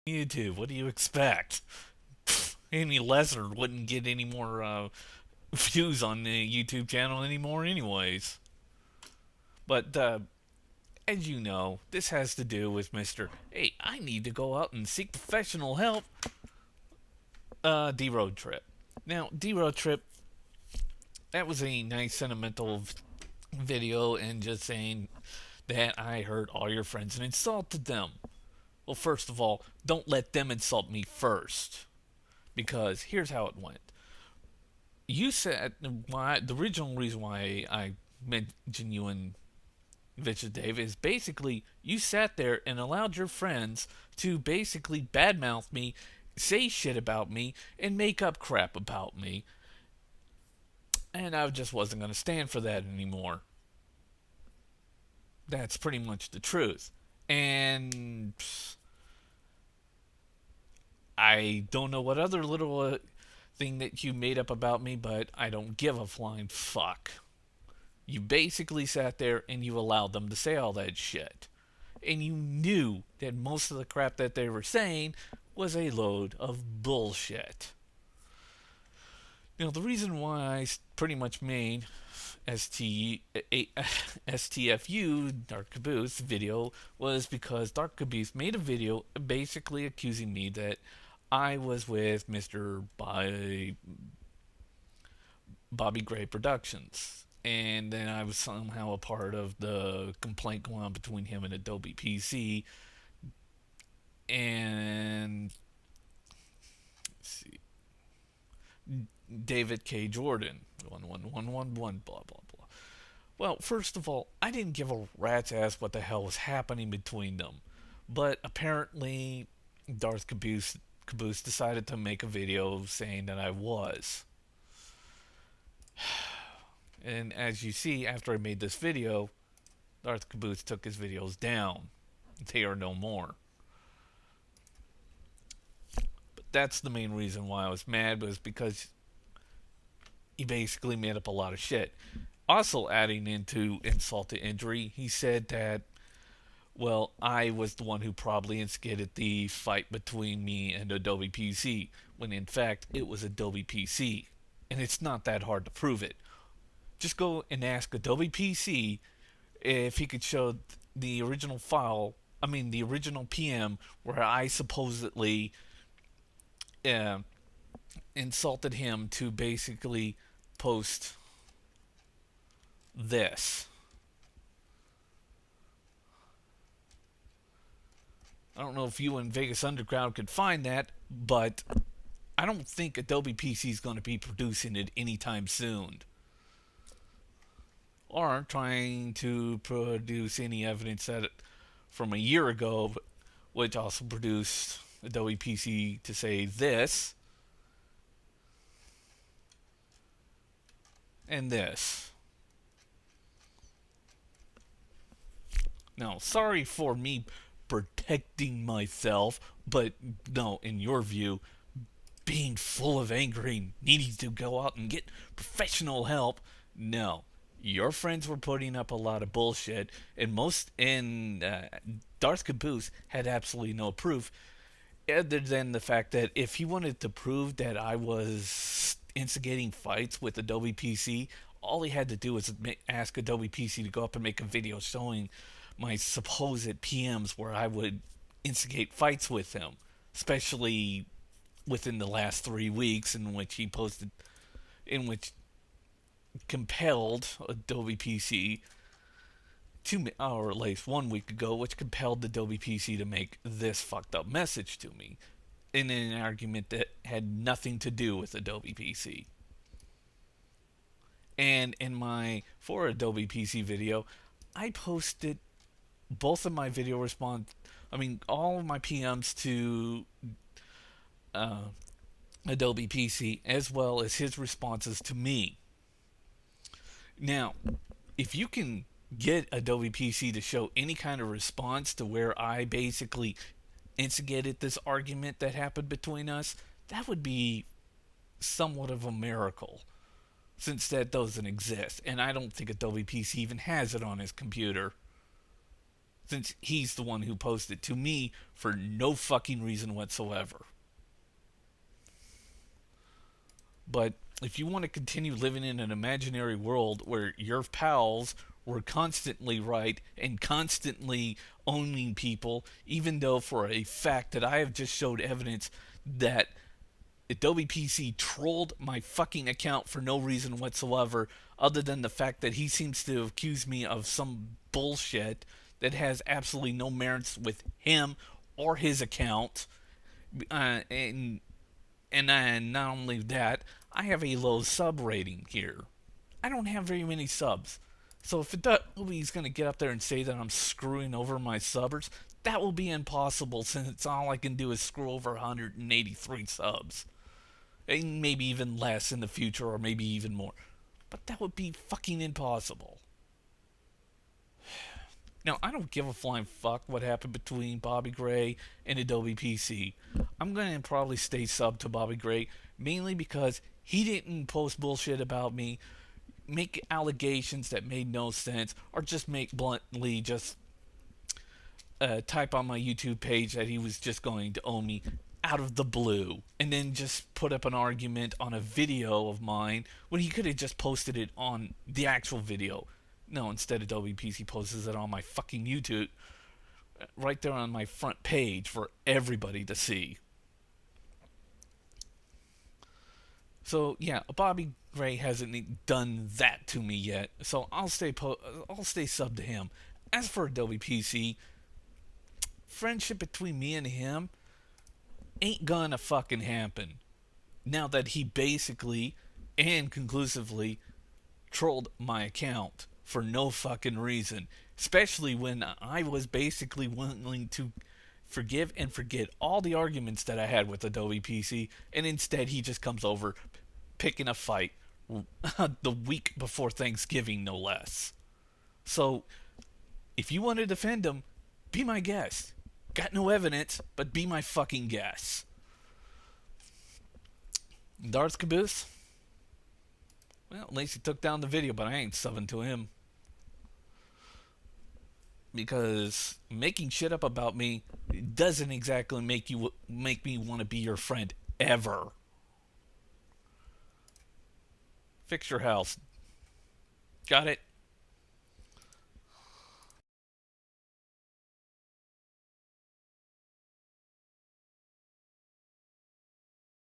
YouTube, what do you expect? Any lesser wouldn't get any more views on the YouTube channel anymore, anyways. But as you know, this has to do with Mr. Hey, I need to go out and seek professional help. droadtrip. Now, droadtrip, that was a nice sentimental video and just saying that I hurt all your friends and insulted them. Well, first of all, don't let them insult me first. Because here's how it went. You said why the original reason why I mentioned you in ViciousDave is basically you sat there and allowed your friends to basically badmouth me, say shit about me, and make up crap about me. And I just wasn't going to stand for that anymore. That's pretty much the truth. And I don't know what other little thing that you made up about me, but I don't give a flying fuck. You basically sat there and you allowed them to say all that shit. And you knew that most of the crap that they were saying was a load of bullshit. The reason why I pretty much made STFU Dark Caboose video was because Dark Caboose made a video basically accusing me that I was with Mr. Bobby Gray Productions. And then I was somehow a part of the complaint going on between him and Adobe PC. And let's see, David K. Jordan, 11111, blah, blah, blah. Well, first of all, I didn't give a rat's ass what the hell was happening between them. But apparently, Caboose decided to make a video saying that I was. And as you see, after I made this video, Darth Caboose took his videos down. They are no more. But that's the main reason why I was mad, was because he basically made up a lot of shit. Also, adding into insult to injury, he said that, well, I was the one who probably instigated the fight between me and Adobe PC, when in fact it was Adobe PC. And it's not that hard to prove it. Just go and ask Adobe PC if he could show the original file, the original PM where I supposedly uh, insulted him to basically post this. I don't know if you in Vegas Underground could find that, but I don't think Adobe PC is going to be producing it anytime soon. Or trying to produce any evidence that from a year ago, which also produced Adobe PC to say this and this. Now, sorry for me protecting myself, but no, in your view, being full of anger and needing to go out and get professional help, no. Your friends were putting up a lot of bullshit, and Darth Caboose had absolutely no proof, other than the fact that if he wanted to prove that I was instigating fights with Adobe PC, all he had to do was ask Adobe PC to go up and make a video showing my supposed PMs where I would instigate fights with him, especially within the last 3 weeks, in which he posted, in which compelled Adobe PC to, or at least 1 week ago, which compelled Adobe PC to make this fucked up message to me in an argument that had nothing to do with Adobe PC. And in my for Adobe PC video, I posted both of my video response, all of my PMs to uh, Adobe PC, as well as his responses to me. Now, if you can get Adobe PC to show any kind of response to where I basically instigated this argument that happened between us, that would be somewhat of a miracle, since that doesn't exist. And I don't think Adobe PC even has it on his computer. since he's the one who posted to me for no fucking reason whatsoever. But if you want to continue living in an imaginary world where your pals were constantly right and constantly owning people, even though for a fact that I have just showed evidence that Adobe PC trolled my fucking account for no reason whatsoever, other than the fact that he seems to accuse me of some bullshit that has absolutely no merits with him or his account. And not only that, I have a low sub rating here. I don't have very many subs. So if Adobe's going to get up there and say that I'm screwing over my subbers, that will be impossible since all I can do is screw over 183 subs. And maybe even less in the future, or maybe even more. But that would be fucking impossible. Now, I don't give a flying fuck what happened between Bobby Gray and Adobe PC. I'm going to probably stay sub to Bobby Gray, mainly because he didn't post bullshit about me, make allegations that made no sense, or just make bluntly just type on my YouTube page that he was just going to own me out of the blue, and then just put up an argument on a video of mine when he could have just posted it on the actual video. No, instead Adobe PC posts it on my fucking YouTube, right there on my front page for everybody to see. So yeah, Bobby Gray hasn't done that to me yet, so I'll stay sub to him. As for Adobe PC, friendship between me and him ain't gonna fucking happen. Now that he basically and conclusively trolled my account for no fucking reason, especially when I was basically willing to forgive and forget all the arguments that I had with Adobe PC, and instead he just comes over picking a fight the week before Thanksgiving, no less. So, if you want to defend him, be my guest. Got no evidence, but be my fucking guest. Darth Caboose? Well, at least he took down the video, but I ain't subbing to him. Because making shit up about me doesn't exactly make me want to be your friend ever. Fix your house. Got it?